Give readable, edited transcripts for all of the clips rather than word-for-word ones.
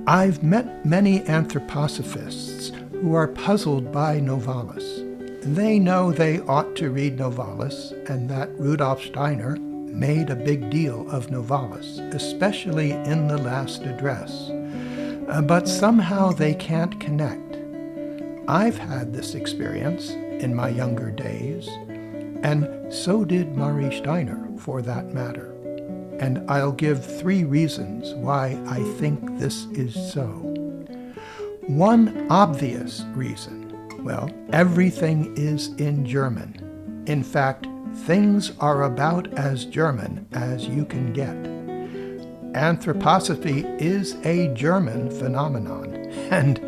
I've met many anthroposophists who are puzzled by Novalis. They know they ought to read Novalis and that Rudolf Steiner made a big deal of Novalis, especially in the last address. But somehow they can't connect. I've had this experience in my younger days, and so did Marie Steiner, for that matter. And I'll give 3 reasons why I think this is so. One obvious reason, well, everything is in German. In fact, things are about as German as you can get. Anthroposophy is a German phenomenon, and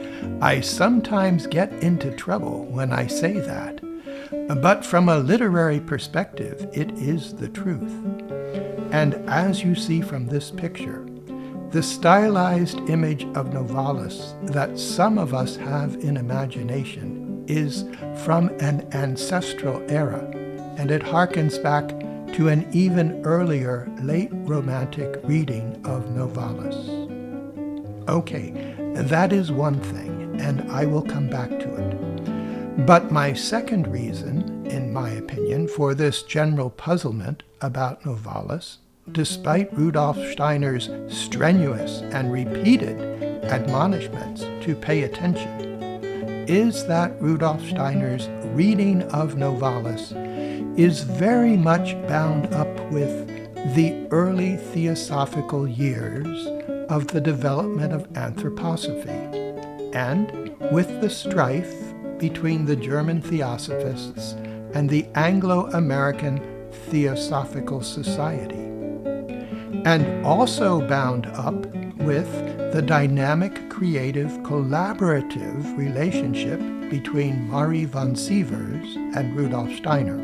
I sometimes get into trouble when I say that. But from a literary perspective, it is the truth. And as you see from this picture, the stylized image of Novalis that some of us have in imagination is from an ancestral era, and it harkens back to an even earlier late Romantic reading of Novalis. Okay, that is one thing, and I will come back to it. But my second reason, in my opinion, for this general puzzlement about Novalis, despite Rudolf Steiner's strenuous and repeated admonishments to pay attention, is that Rudolf Steiner's reading of Novalis is very much bound up with the early theosophical years of the development of anthroposophy, and with the strife between the German theosophists and the Anglo-American Theosophical Society, and also bound up with the dynamic, creative, collaborative relationship between Marie von Sievers and Rudolf Steiner.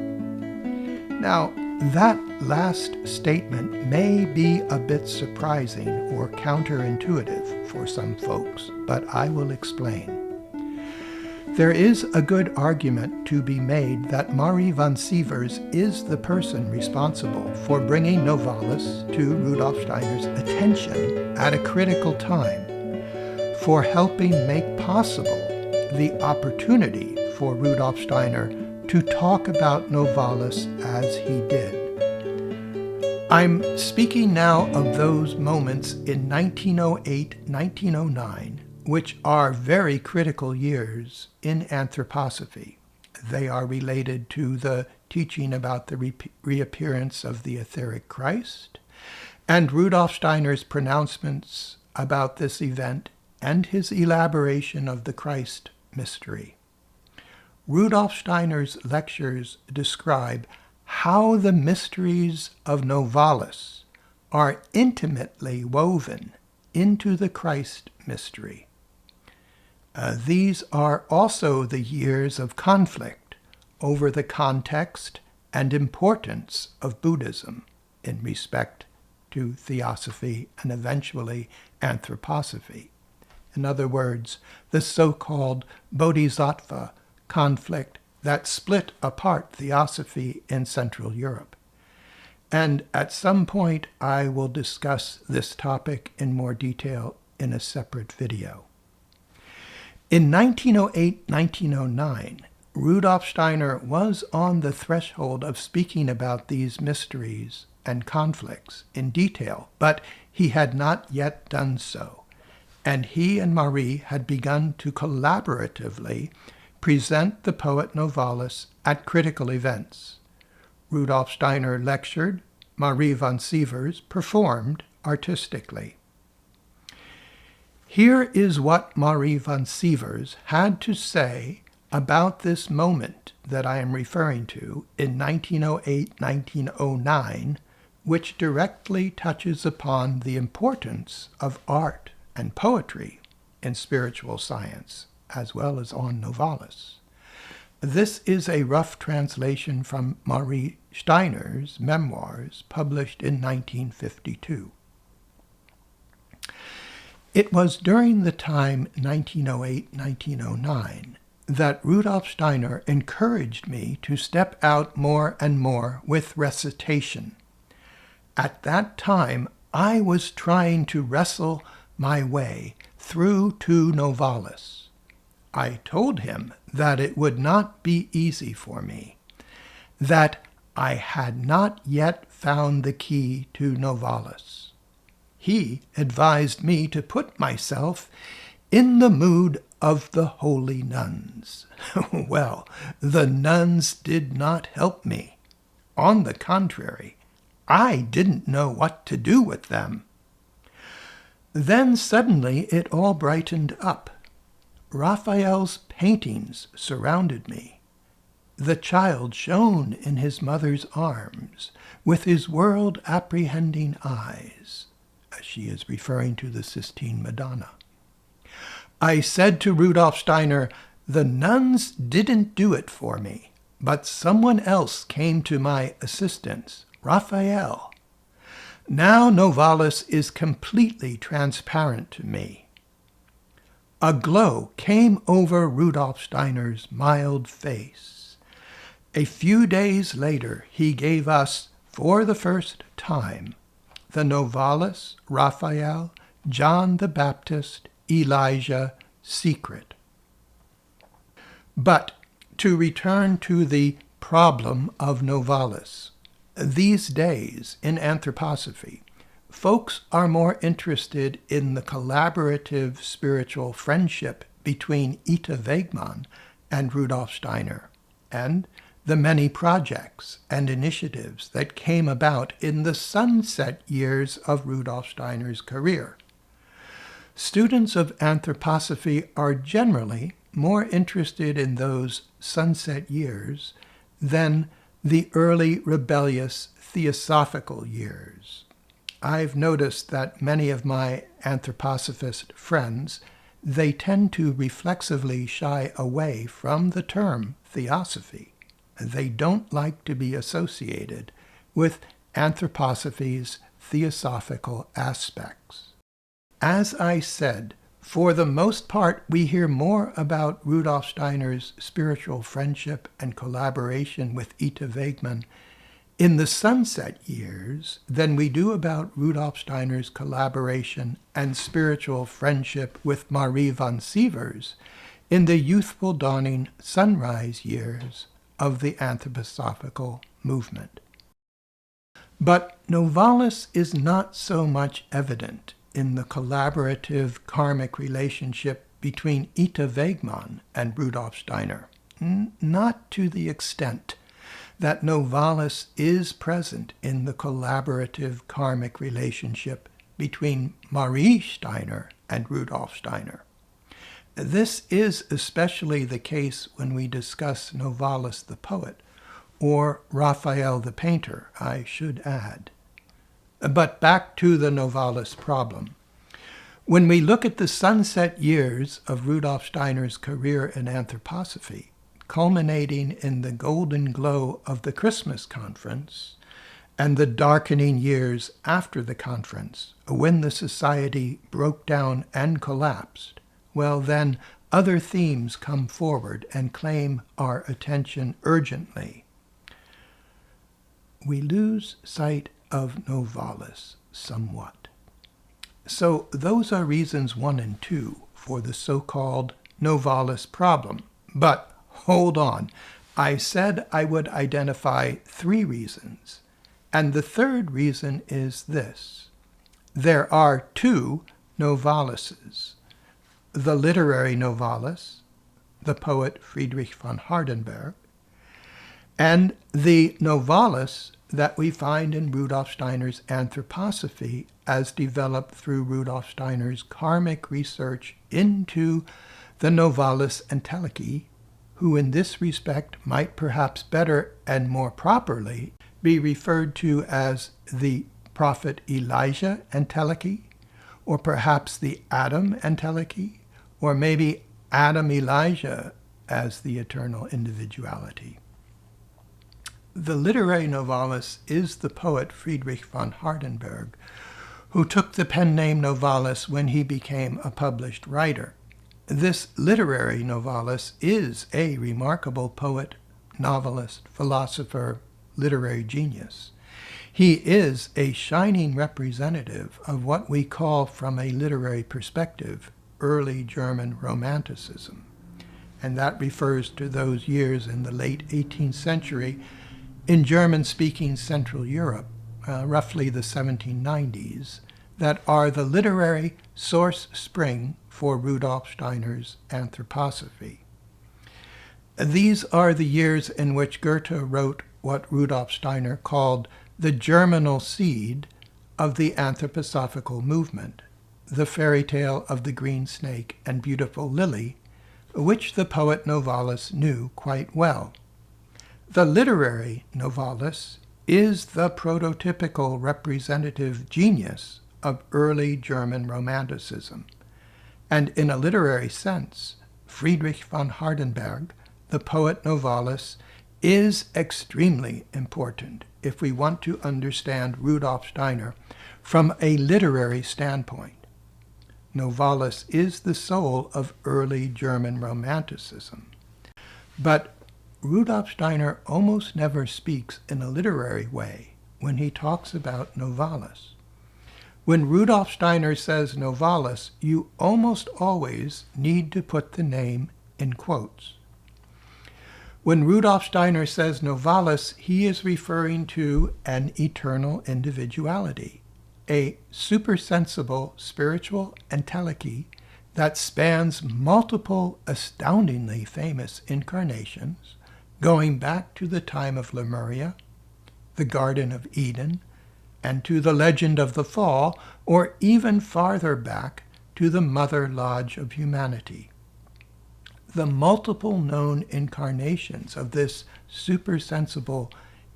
Now, that last statement may be a bit surprising or counterintuitive for some folks, but I will explain. There is a good argument to be made that Marie von Sievers is the person responsible for bringing Novalis to Rudolf Steiner's attention at a critical time, for helping make possible the opportunity for Rudolf Steiner to talk about Novalis as he did. I'm speaking now of those moments in 1908-1909, which are very critical years in anthroposophy. They are related to the teaching about the reappearance of the etheric Christ, and Rudolf Steiner's pronouncements about this event and his elaboration of the Christ mystery. Rudolf Steiner's lectures describe how the mysteries of Novalis are intimately woven into the Christ mystery. These are also the years of conflict over the context and importance of Buddhism in respect to theosophy and eventually anthroposophy. In other words, the so-called Bodhisattva conflict that split apart theosophy in Central Europe. And at some point, I will discuss this topic in more detail in a separate video. In 1908-1909, Rudolf Steiner was on the threshold of speaking about these mysteries and conflicts in detail, but he had not yet done so, and he and Marie had begun to collaboratively present the poet Novalis at critical events. Rudolf Steiner lectured, Marie von Sievers performed artistically. Here is what Marie von Sievers had to say about this moment that I am referring to in 1908-1909, which directly touches upon the importance of art and poetry in spiritual science, as well as on Novalis. This is a rough translation from Marie Steiner's memoirs published in 1952. It was during the time 1908-1909 that Rudolf Steiner encouraged me to step out more and more with recitation. At that time, I was trying to wrestle my way through to Novalis. I told him that it would not be easy for me, that I had not yet found the key to Novalis. He advised me to put myself in the mood of the holy nuns. Well, the nuns did not help me. On the contrary, I didn't know what to do with them. Then suddenly it all brightened up. Raphael's paintings surrounded me. The child shone in his mother's arms with his world-apprehending eyes. She is referring to the Sistine Madonna. I said to Rudolf Steiner, the nuns didn't do it for me, but someone else came to my assistance, Raphael. Now Novalis is completely transparent to me. A glow came over Rudolf Steiner's mild face. A few days later, he gave us, for the first time, the Novalis, Raphael, John the Baptist, Elijah secret. But to return to the problem of Novalis, these days in anthroposophy, folks are more interested in the collaborative spiritual friendship between Ita Wegman and Rudolf Steiner, and the many projects and initiatives that came about in the sunset years of Rudolf Steiner's career. Students of anthroposophy are generally more interested in those sunset years than the early rebellious theosophical years. I've noticed that many of my anthroposophist friends, they tend to reflexively shy away from the term theosophy. They don't like to be associated with anthroposophy's theosophical aspects. As I said, for the most part, we hear more about Rudolf Steiner's spiritual friendship and collaboration with Ita Wegman in the sunset years than we do about Rudolf Steiner's collaboration and spiritual friendship with Marie von Sievers in the youthful dawning sunrise years of the anthroposophical movement. But Novalis is not so much evident in the collaborative karmic relationship between Ita Wegman and Rudolf Steiner, not to the extent that Novalis is present in the collaborative karmic relationship between Marie Steiner and Rudolf Steiner. This is especially the case when we discuss Novalis the poet, or Raphael the painter, I should add. But back to the Novalis problem. When we look at the sunset years of Rudolf Steiner's career in anthroposophy, culminating in the golden glow of the Christmas conference, and the darkening years after the conference, when the society broke down and collapsed, well then, other themes come forward and claim our attention urgently. We lose sight of Novalis somewhat. So those are reasons 1 and 2 for the so-called Novalis problem. But hold on, I said I would identify 3 reasons, and the third reason is this. There are 2 Novalises. The literary Novalis, the poet Friedrich von Hardenberg, and the Novalis that we find in Rudolf Steiner's anthroposophy as developed through Rudolf Steiner's karmic research into the Novalis entelechy, who in this respect might perhaps better and more properly be referred to as the prophet Elijah entelechy, or perhaps the Adam entelechy, or maybe Adam Elijah as the eternal individuality. The literary Novalis is the poet Friedrich von Hardenberg, who took the pen name Novalis when he became a published writer. This literary Novalis is a remarkable poet, novelist, philosopher, literary genius. He is a shining representative of what we call, from a literary perspective, early German Romanticism. And that refers to those years in the late 18th century in German-speaking Central Europe, roughly the 1790s, that are the literary source spring for Rudolf Steiner's anthroposophy. These are the years in which Goethe wrote what Rudolf Steiner called the germinal seed of the anthroposophical movement, the fairy tale of the green snake and beautiful lily, which the poet Novalis knew quite well. The literary Novalis is the prototypical representative genius of early German Romanticism, and in a literary sense, Friedrich von Hardenberg, the poet Novalis, is extremely important if we want to understand Rudolf Steiner from a literary standpoint. Novalis is the soul of early German Romanticism. But Rudolf Steiner almost never speaks in a literary way when he talks about Novalis. When Rudolf Steiner says Novalis, you almost always need to put the name in quotes. When Rudolf Steiner says Novalis, he is referring to an eternal individuality, a supersensible spiritual entelechy that spans multiple astoundingly famous incarnations, going back to the time of Lemuria, the Garden of Eden, and to the legend of the fall, or even farther back to the Mother Lodge of humanity. The multiple known incarnations of this supersensible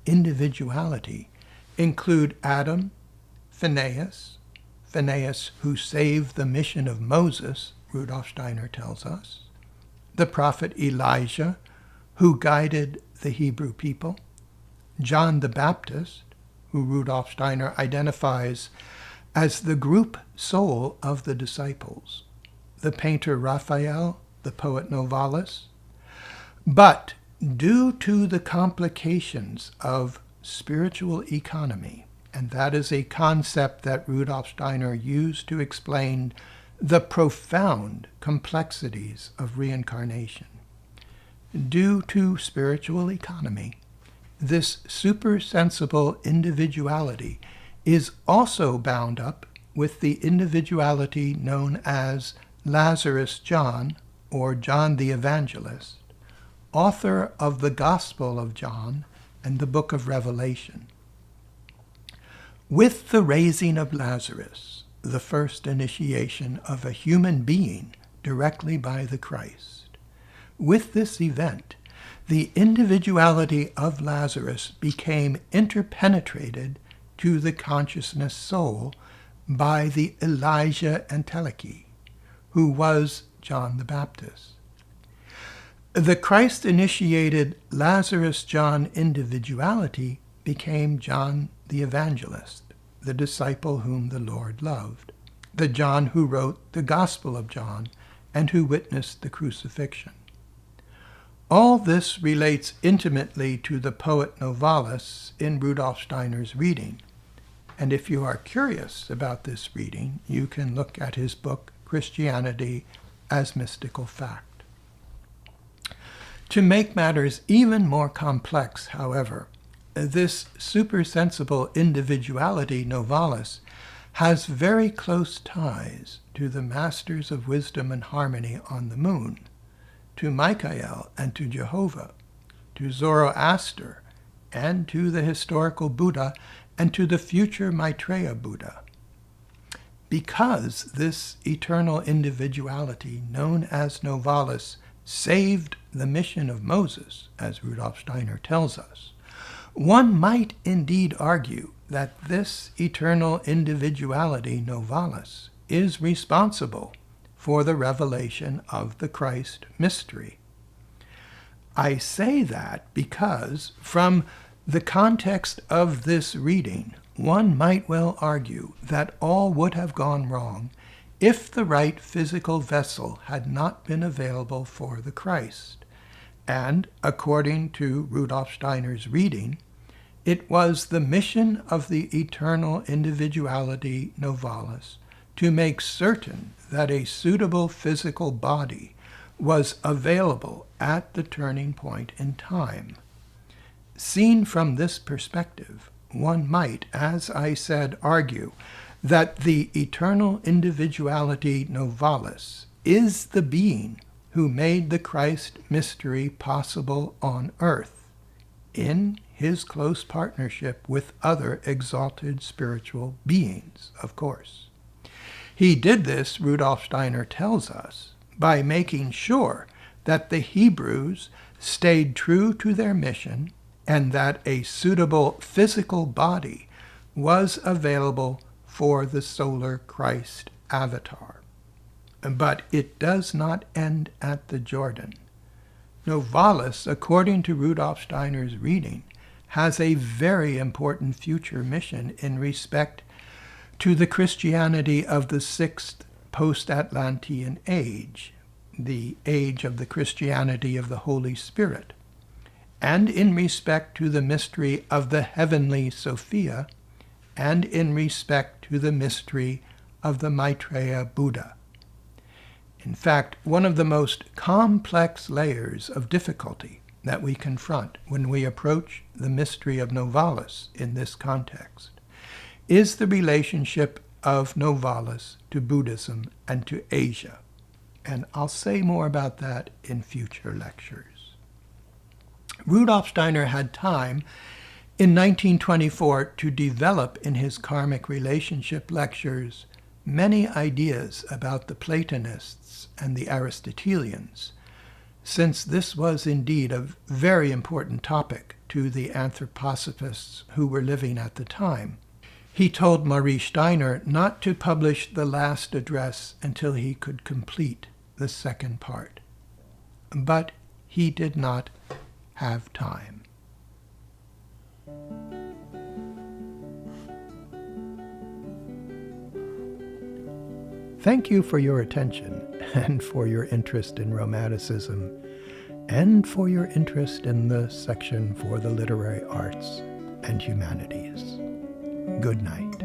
individuality include Adam, Phineas who saved the mission of Moses, Rudolf Steiner tells us, the prophet Elijah, who guided the Hebrew people, John the Baptist, who Rudolf Steiner identifies as the group soul of the disciples, the painter Raphael, the poet Novalis. But due to the complications of spiritual economy, and that is a concept that Rudolf Steiner used to explain the profound complexities of reincarnation. Due to spiritual economy, this supersensible individuality is also bound up with the individuality known as Lazarus John, or John the Evangelist, author of the Gospel of John and the Book of Revelation. With the raising of Lazarus, the first initiation of a human being directly by the Christ, with this event, the individuality of Lazarus became interpenetrated to the consciousness soul by the Elijah entelechy, who was John the Baptist. The Christ-initiated Lazarus John individuality became John the Evangelist, the disciple whom the Lord loved, the John who wrote the Gospel of John and who witnessed the crucifixion. All this relates intimately to the poet Novalis in Rudolf Steiner's reading, and if you are curious about this reading, you can look at his book, Christianity as Mystical Fact. To make matters even more complex, however, this supersensible individuality Novalis has very close ties to the masters of wisdom and harmony on the moon, to Michael and to Jehovah, to Zoroaster, and to the historical Buddha, and to the future Maitreya Buddha. Because this eternal individuality, known as Novalis, saved the mission of Moses, as Rudolf Steiner tells us, one might indeed argue that this eternal individuality, Novalis, is responsible for the revelation of the Christ mystery. I say that because, from the context of this reading, one might well argue that all would have gone wrong if the right physical vessel had not been available for the Christ. And, according to Rudolf Steiner's reading, It was the mission of the Eternal Individuality Novalis to make certain that a suitable physical body was available at the turning point in time. Seen from this perspective, one might, as I said, argue that the Eternal Individuality Novalis is the being who made the Christ mystery possible on earth, in his close partnership with other exalted spiritual beings, of course. He did this, Rudolf Steiner tells us, by making sure that the Hebrews stayed true to their mission and that a suitable physical body was available for the solar Christ avatar. But it does not end at the Jordan. Novalis, according to Rudolf Steiner's reading, has a very important future mission in respect to the Christianity of the sixth post-Atlantean age, the age of the Christianity of the Holy Spirit, and in respect to the mystery of the heavenly Sophia, and in respect to the mystery of the Maitreya Buddha. In fact, one of the most complex layers of difficulty that we confront when we approach the mystery of Novalis in this context is the relationship of Novalis to Buddhism and to Asia. And I'll say more about that in future lectures. Rudolf Steiner had time in 1924 to develop in his karmic relationship lectures many ideas about the Platonists and the Aristotelians, since this was indeed a very important topic to the anthroposophists who were living at the time. He told Marie Steiner not to publish the last address until he could complete the second part. But he did not have time. Thank you for your attention and for your interest in Romanticism and for your interest in the section for the literary arts and humanities. Good night.